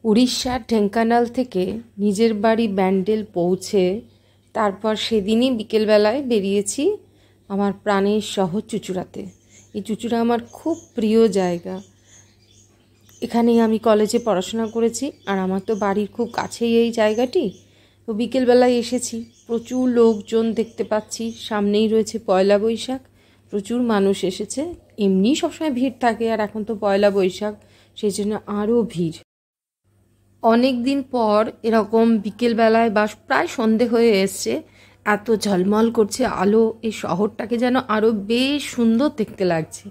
উড়িষ্যার ঢেঙ্কানাল থেকে নিজের বাড়ি ব্যান্ডেল পৌঁছে তারপর সেদিনই বিকেলবেলায় বেরিয়েছি আমার প্রাণের শহর চুঁচুড়াতে। এই চুঁচুড়া আমার খুব প্রিয় জায়গা। এখানেই আমি কলেজে পড়াশোনা করেছি আর আমার তো বাড়ির খুব কাছেই এই জায়গাটি। তো বিকেলবেলায় এসেছি, প্রচুর লোকজন দেখতে পাচ্ছি। সামনেই রয়েছে পয়লা বৈশাখ, প্রচুর মানুষ এসেছে। এমনি সবসময় ভিড় থাকে, আর এখন তো পয়লা বৈশাখ, সেই জন্য আরও ভিড়। অনেক দিন পর এরকম বিকেলবেলায় বা প্রায় সন্ধে হয়ে এসছে, এত ঝলমল করছে আলো, এই শহরটাকে যেন আরও বেশ সুন্দর দেখতে লাগছে।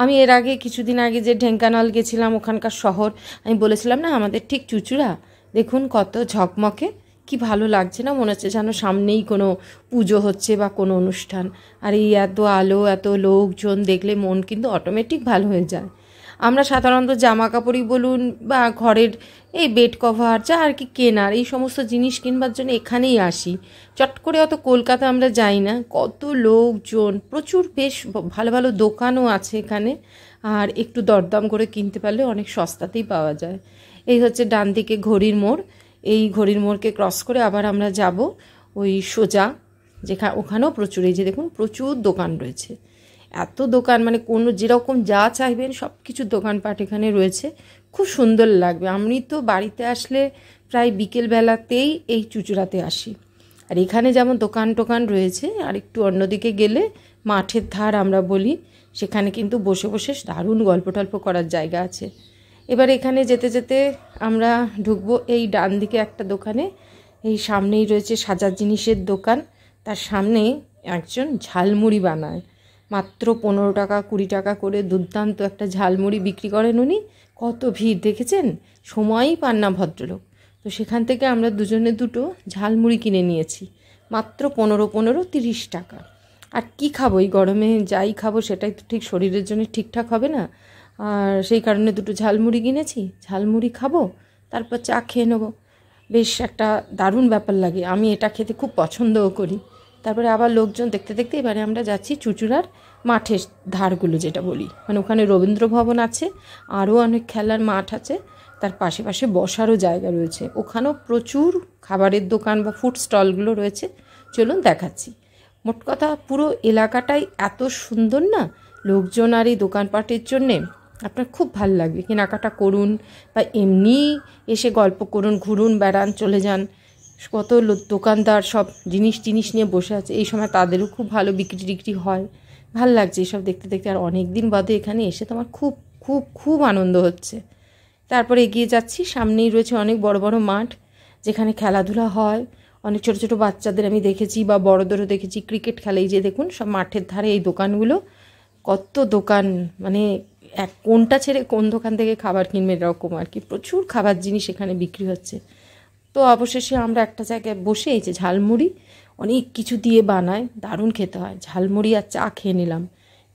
আমি এর আগে কিছুদিন আগে যে ঢেঙ্কানাল গেছিলাম, ওখানকার শহর আমি বলেছিলাম না আমাদের ঠিক চুঁচুড়া, দেখুন কত ঝকমকে, কি ভালো লাগছে না? মনে হচ্ছে যেন সামনেই কোনো পুজো হচ্ছে বা কোনো অনুষ্ঠান। আর এই এত আলো, এত লোকজন দেখলে মন কিন্তু অটোমেটিক ভালো হয়ে যায়। আমরা সাধারণত জামা কাপড়ই বলুন বা ঘরের এই বেড কভার যা আর কি কেনার, এই সমস্ত জিনিস কিনবার জন্য এখানেই আসি। চট করে অত কলকাতা আমরা যাই না। কত লোকজন, প্রচুর বেশ ভালো ভালো দোকানও আছে এখানে, আর একটু দরদাম করে কিনতে পারলে অনেক সস্তাতেই পাওয়া যায়। এই হচ্ছে ডান দিকে ঘড়ির মোড়। এই ঘড়ির মোড়কে ক্রস করে আবার আমরা যাব ওই সোজা, ওখানেও প্রচুর, এই যে দেখুন প্রচুর দোকান রয়েছে। এত দোকান, মানে কোনো যেরকম যা চাইবেন সব কিছুর দোকানপাট এখানে রয়েছে, খুব সুন্দর লাগবে। আমি তো বাড়িতে আসলে প্রায় বিকেলবেলাতেই এই চুঁচুড়াতে আসি। আর এখানে যেমন দোকান টোকান রয়েছে, আর একটু অন্যদিকে গেলে মাঠের ধার আমরা বলি, সেখানে কিন্তু বসে বসে দারুণ গল্প টল্প করার জায়গা আছে। এবার এখানে যেতে যেতে আমরা ঢুকবো এই ডান দিকে একটা দোকানে। এই সামনেই রয়েছে সাজার জিনিসের দোকান, তার সামনে একজন ঝালমুড়ি বানায়। মাত্র 15 টাকা 20 টাকা করে দুর্দান্ত একটা ঝালমুড়ি বিক্রি করেন উনি। কত ভিড় দেখেছেন, সময়ই পান না ভদ্রলোক। তো সেখান থেকে আমরা দুজনে দুটো ঝালমুড়ি কিনে নিয়েছি, মাত্র 15-30 টাকা। আর কি খাবো এই গরমে, যাই খাবো সেটাই তো ঠিক শরীরের জন্য ঠিকঠাক হবে না। আর সেই কারণে দুটো ঝালমুড়ি কিনেছি, ঝালমুড়ি খাবো, তারপর চা খেয়ে নেবো। বেশ একটা দারুণ ব্যাপার লাগে, আমি এটা খেতে খুব পছন্দও করি। তারপরে আবার লোকজন দেখতে দেখতে এবারে আমরা যাচ্ছি চুঁচুড়ার মাঠের ধারগুলো, যেটা বলি, মানে ওখানে রবীন্দ্র ভবন আছে, আরও অনেক খেলার মাঠ আছে, তার পাশে পাশে বসারও জায়গা রয়েছে। ওখানেও প্রচুর খাবারের দোকান বা ফুড স্টলগুলো রয়েছে। চলুন দেখাচ্ছি। মোট কথা পুরো এলাকাটাই এত সুন্দর না, লোকজন আর এই দোকানপাটের জন্যে আপনার খুব ভালো লাগবে। কেনাকাটা করুন বা এমনি এসে গল্প করুন, ঘুরুন, বেড়ান, চলে যান। কত দোকানদার সব জিনিস নিয়ে বসে আছে, এই সময় তাদেরও খুব ভালো বিক্রি টিক্রি হয়। ভাল লাগছে এসব দেখতে দেখতে। আর অনেক দিন বাদে এখানে এসে তো আমার খুব খুব খুব আনন্দ হচ্ছে। তারপরে এগিয়ে যাচ্ছি, সামনেই রয়েছে অনেক বড় বড় মাঠ, যেখানে খেলাধুলা হয়। অনেক ছোট ছোট বাচ্চাদের আমি দেখেছি বা বড়দেরও দেখেছি ক্রিকেট খেলে। এই যে দেখুন সব মাঠের ধারে এই দোকানগুলো, কত দোকান, মানে কোনটা ছেড়ে কোন দোকান থেকে খাবার কিনবে এরকম আর কি। প্রচুর খাবার জিনিস এখানে বিক্রি হচ্ছে। তো অবশেষে আমরা একটা জায়গায় বসে, এই যে ঝালমুড়ি অনেক কিছু দিয়ে বানায়, দারুণ খেতে হয়, ঝালমুড়ি আর চা খেয়ে নিলাম।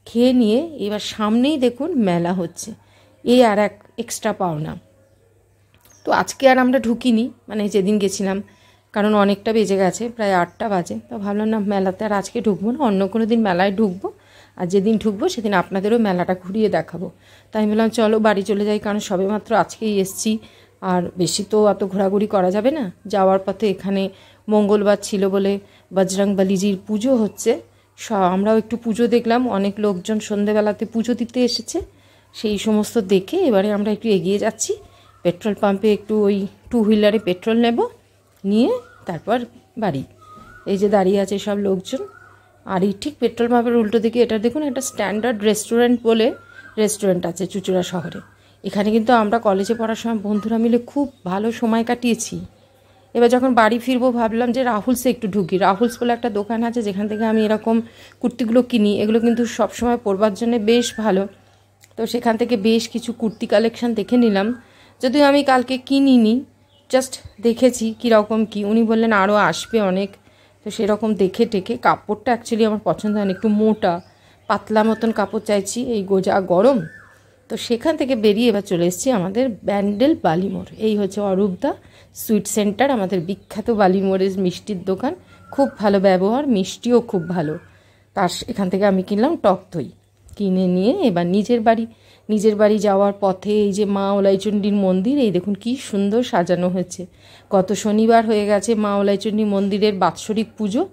খেয়ে নিয়ে এবার সামনেই দেখুন মেলা হচ্ছে, এই আর এক এক্সট্রা পাওনা। তো আজকে আর আমরা ঢুকিনি, মানে যেদিন গেছিলাম, কারণ অনেকটা বেজে গেছে, প্রায় 8টা বাজে। তো ভাবলাম না, মেলাতে আর আজকে ঢুকবো না, অন্য কোনো দিন মেলায় ঢুকবো। আর যেদিন ঢুকবো সেদিন আপনাদেরও মেলাটা ঘুরিয়ে দেখাবো। তাই আমি বললাম চলো বাড়ি চলে যাই, কারণ সবেমাত্র আজকেই এসছি, আর বেশি তো অত ঘোরাঘুরি করা যাবে না। যাওয়ার পথে এখানে মঙ্গলবার ছিল বলে বজরংবলীজির পুজো হচ্ছে, আমরাও একটু পুজো দেখলাম। অনেক লোকজন সন্ধেবেলাতে পুজো দিতে এসেছে, সেই সমস্ত দেখে এবারে আমরা একটু এগিয়ে যাচ্ছি। পেট্রোল পাম্পে একটু ওই 2 হুইলারে পেট্রোল নেব, নিয়ে তারপর বাড়ি। এই যে দাঁড়িয়ে আছে সব লোকজন। আর এই ঠিক পেট্রোল পাম্পের উল্টো দিকে এটা দেখুন, একটা স্ট্যান্ডার্ড রেস্টুরেন্ট বলে রেস্টুরেন্ট আছে চুঁচুড়া শহরে। এখানে কিন্তু আমরা কলেজে পড়ার সময় বন্ধুরা মিলে খুব ভালো সময় কাটিয়েছি। এবার যখন বাড়ি ফিরবো ভাবলাম যে রাহুলসে একটু ঢুকি। রাহুলস বলে একটা দোকান আছে, যেখান থেকে আমি এরকম কুর্তিগুলো কিনি। এগুলো কিন্তু সবসময় পরবার জন্য বেশ ভালো। তো সেখান থেকে বেশ কিছু কুর্তি কালেকশান দেখে নিলাম, যদিও আমি কালকে কিনিনি, জাস্ট দেখেছি কীরকম কী। উনি বললেন আরও আসবে অনেক। তো সেরকম দেখে টেকে, কাপড়টা অ্যাকচুয়ালি আমার পছন্দ হয় না, একটু মোটা পাতলা মতন কাপড় চাইছি, এই গোজা গরম। তো সেখান থেকে বেরিয়ে এবার চলে এসেছি আমাদের ব্যান্ডেল বালিমোড়। এই হচ্ছে অরূপদা সুইট সেন্টার, আমাদের বিখ্যাত বালিমোড়ের মিষ্টির দোকান। খুব ভালো ব্যবহার, মিষ্টিও খুব ভালো। এখান থেকে আমি কিনলাম টক দই, কিনে নিয়ে এবার নিজের বাড়ি নিজের বাড়ি যাওয়ার পথে এই যে মা ওলাইচণ্ডীর মন্দির, এই দেখুন কি সুন্দর সাজানো হয়েছে। গত শনিবার হয়ে গেছে মা ওলাইচণ্ডী মন্দিরের বাৎসরিক পুজো,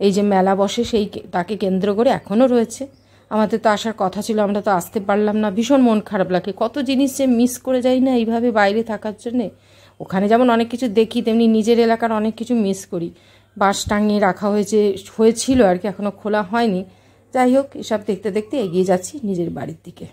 এই যে মেলা বসে সেই তাকে কেন্দ্র করে এখনও রয়েছে। আমাদের তো আসার কথা ছিল, আমরা তো আসতে পারলাম না, ভীষণ মন খারাপ লাগে। কত জিনিস যে মিস করে যাই না এইভাবে বাইরে থাকার জন্যে। ওখানে যেমন অনেক কিছু দেখি, তেমনি নিজের এলাকার অনেক কিছু মিস করি। বাঁশ টাঙিয়ে রাখা হয়েছিল আর কি, এখনও খোলা হয়নি। যাই হোক, এসব দেখতে দেখতে এগিয়ে যাচ্ছি নিজের বাড়ির দিকে।